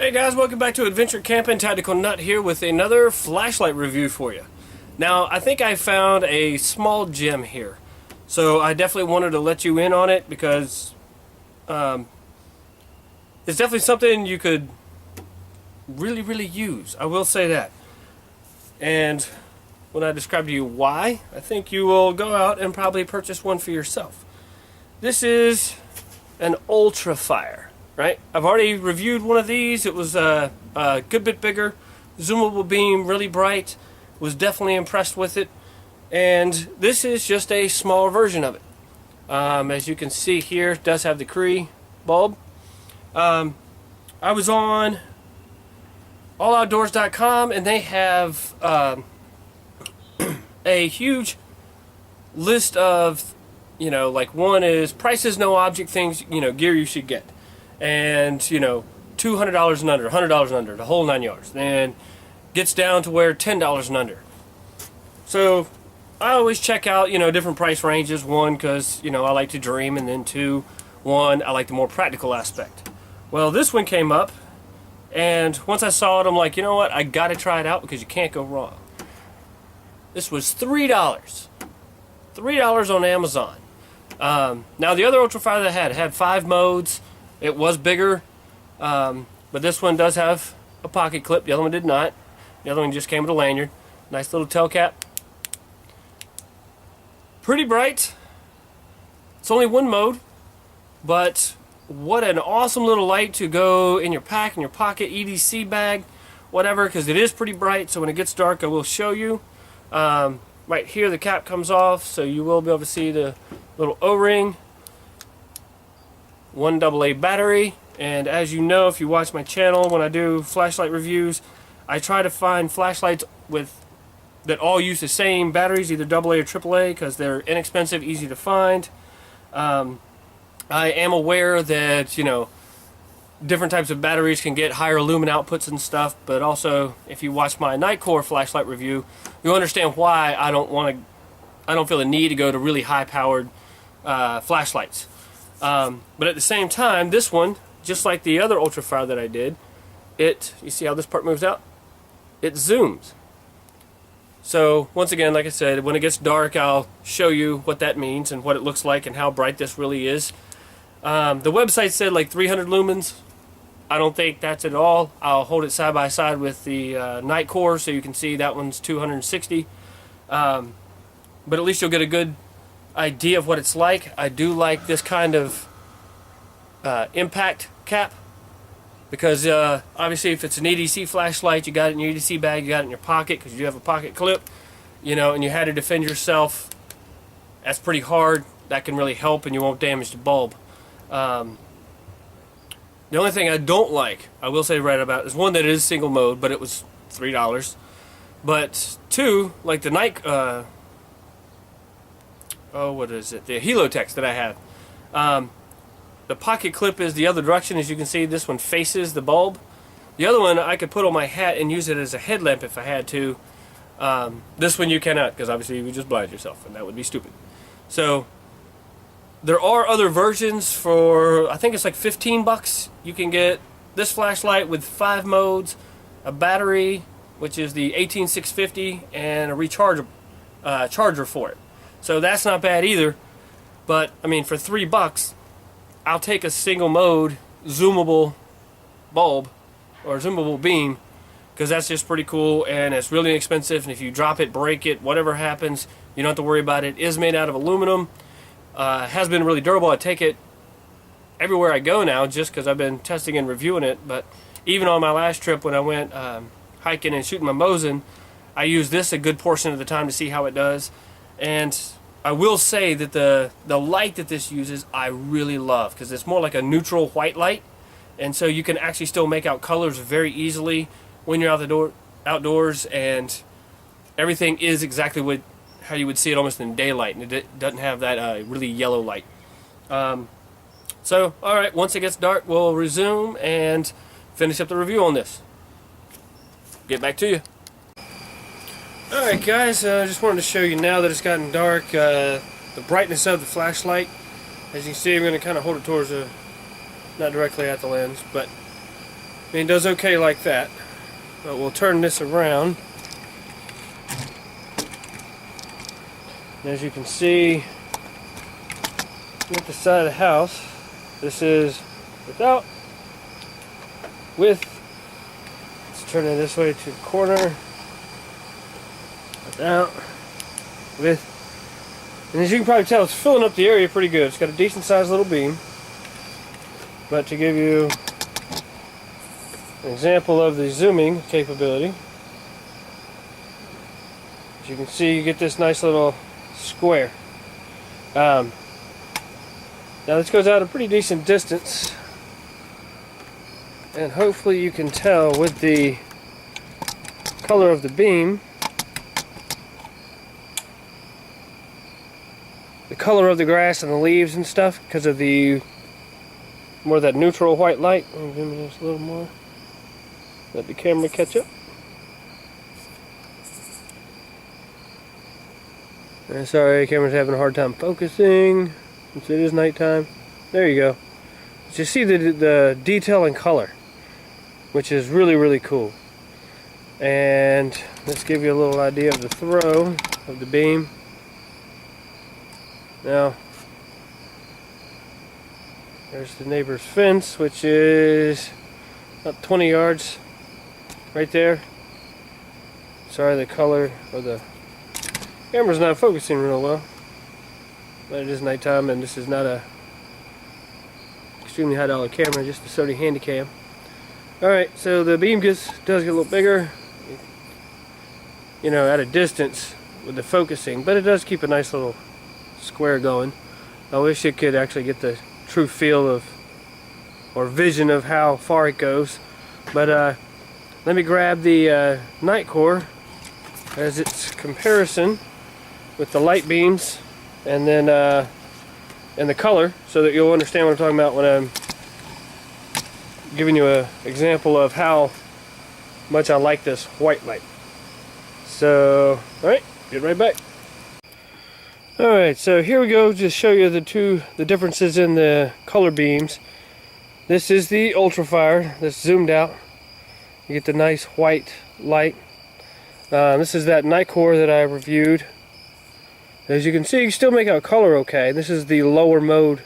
Hey guys, welcome back to Adventure Camping. Tactical Nut here with another flashlight review for you. Now, I think I found a small gem here. So I definitely wanted to let you in on it because it's definitely something you could really use. I will say that. And when I describe to you why, I think you will go out and probably purchase one for yourself. This is an UltraFire. Right? I've already reviewed one of these. It was a good bit bigger, zoomable beam, really bright. Was definitely impressed with it. And this is just a smaller version of it. As you can see here, it does have the Cree bulb. I was on alloutdoors.com and they have a huge list of, like one is prices, no object, things, gear you should get. And $200 and under, $100 and under, the whole 9 yards. And gets down to where $10 and under. So I always check out different price ranges. One, because I like to dream, and then two, I like the more practical aspect. Well, this one came up, and once I saw it, I'm like, you know what? I got to try it out because you can't go wrong. This was $3, $3 on Amazon. Now the other UltraFire that I had 5 modes. It was bigger, but this one does have a pocket clip. The other one did not. The other one just came with a lanyard. Nice little tail cap. Pretty bright. It's only one mode, but what an awesome little light to go in your pack, in your pocket, EDC bag, whatever, because it is pretty bright. So when it gets dark, I will show you. Right here, the cap comes off, so you will be able to see the little O-ring. 1 AA battery, and as you know, if you watch my channel when I do flashlight reviews, I try to find flashlights that all use the same batteries, either AA or AAA, because they're inexpensive, easy to find. I am aware that different types of batteries can get higher lumen outputs and stuff, but also if you watch my Nightcore flashlight review, you'll understand why I don't feel the need to go to really high powered flashlights. But at the same time, this one, just like the other UltraFire that I did, you see how this part moves out? It zooms. So once again, like I said, when it gets dark, I'll show you what that means and what it looks like and how bright this really is. The website said like 300 lumens. I don't think that's at all. I'll hold it side by side with the Nightcore so you can see that one's 260. But at least you'll get a good idea of what it's like. I do like this kind of impact cap because obviously if it's an EDC flashlight, you got it in your EDC bag, you got it in your pocket because you do have a pocket clip, and you had to defend yourself. That's pretty hard. That can really help, and you won't damage the bulb. The only thing I don't like, I will say right about, is one that is single mode, but it was $3. But two, like the night. What is it? The Helotex that I have. The pocket clip is the other direction. As you can see, this one faces the bulb. The other one I could put on my hat and use it as a headlamp if I had to. This one you cannot, because obviously you would just blind yourself, and that would be stupid. So there are other versions for, I think it's like $15. You can get this flashlight with 5 modes, a battery, which is the 18650, and a recharge charger for it. So that's not bad either, but I mean for $3 I'll take a single mode zoomable bulb or zoomable beam because that's just pretty cool and it's really inexpensive, and if you drop it, break it, whatever happens, you don't have to worry about it. It is made out of aluminum, has been really durable. I take it everywhere I go now just because I've been testing and reviewing it, but even on my last trip when I went hiking and shooting my Mosin, I used this a good portion of the time to see how it does. And I will say that the light that this uses I really love because it's more like a neutral white light, and so you can actually still make out colors very easily when you're outdoors, and everything is exactly how you would see it almost in daylight, and it doesn't have that really yellow light. So alright, once it gets dark we'll resume and finish up the review on this. Get back to you. Alright guys, I just wanted to show you now that it's gotten dark, the brightness of the flashlight. As you can see, I'm going to kind of hold it towards not directly at the lens, but I mean, it does okay like that. But we'll turn this around. And as you can see, at the side of the house, this is without, with. Let's turn it this way to the corner. Without, with. And as you can probably tell, it's filling up the area pretty good. It's got a decent sized little beam. But to give you an example of the zooming capability, as you can see, you get this nice little square. Now this goes out a pretty decent distance, and hopefully you can tell with the color of the beam, the color of the grass and the leaves and stuff, because of the more of that neutral white light. I'll zoom in just a little more. Let the camera catch up. Sorry, the camera's having a hard time focusing since it is nighttime. There you go. So you see the detail and color, which is really, really cool. And let's give you a little idea of the throw of the beam. Now, there's the neighbor's fence, which is about 20 yards right there. Sorry, the color or the camera's not focusing real well, but it is nighttime, and this is not a extremely high dollar camera, just a Sony Handycam. Alright, so the beam does get a little bigger, you know, at a distance with the focusing, but it does keep a nice little square going. I wish it could actually get the true feel of, or vision of, how far it goes. But let me grab the Nitecore as its comparison with the light beams, and then and the color, so that you'll understand what I'm talking about when I'm giving you an example of how much I like this white light. So, alright, get right back. Alright, so here we go, just show you the differences in the color beams. This is the UltraFire, that's zoomed out. You get the nice white light. This is that Nitecore that I reviewed. As you can see, you can still make out color okay. This is the lower mode,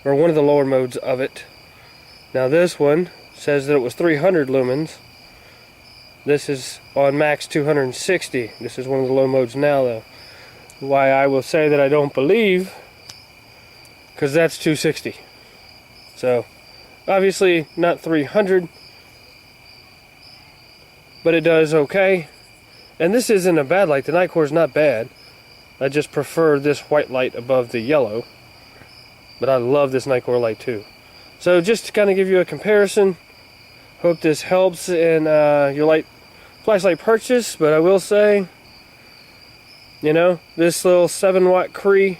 or one of the lower modes of it. Now this one says that it was 300 lumens. This is on max 260. This is one of the low modes now, though. Why I will say that I don't believe, because that's 260. So obviously not 300, but it does okay. And this isn't a bad light. The Nitecore is not bad. I just prefer this white light above the yellow, but I love this Nitecore light too. So just to kind of give you a comparison, hope this helps in your flashlight purchase. But I will say, you know, this little 7-watt Cree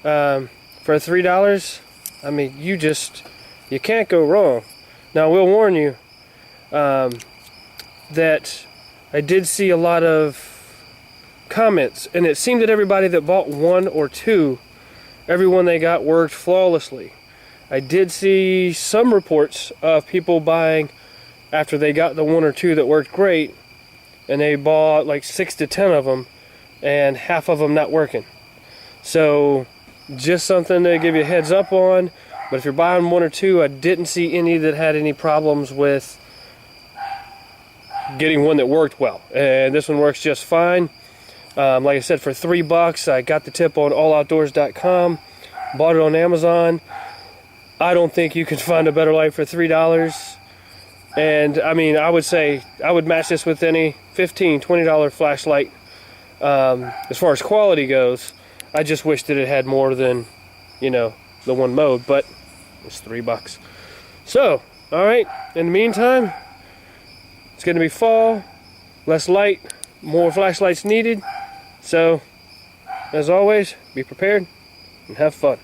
for $3, I mean, you can't go wrong. Now I will warn you that I did see a lot of comments, and it seemed that everybody that bought one or two, everyone they got worked flawlessly. I did see some reports of people buying after they got the one or two that worked great, and they bought like 6 to 10 of them, and half of them not working. So just something to give you a heads up on. But if you're buying one or two, I didn't see any that had any problems with getting one that worked well, and this one works just fine. Like I said, for $3, I got the tip on alloutdoors.com, bought it on Amazon. I don't think you can find a better light for $3. And I mean, I would say I would match this with any $15, $20 flashlight. As far as quality goes, I just wish that it had more than, you know, the one mode, but it's $3. So, alright, in the meantime, it's going to be fall, less light, more flashlights needed. So, as always, be prepared and have fun.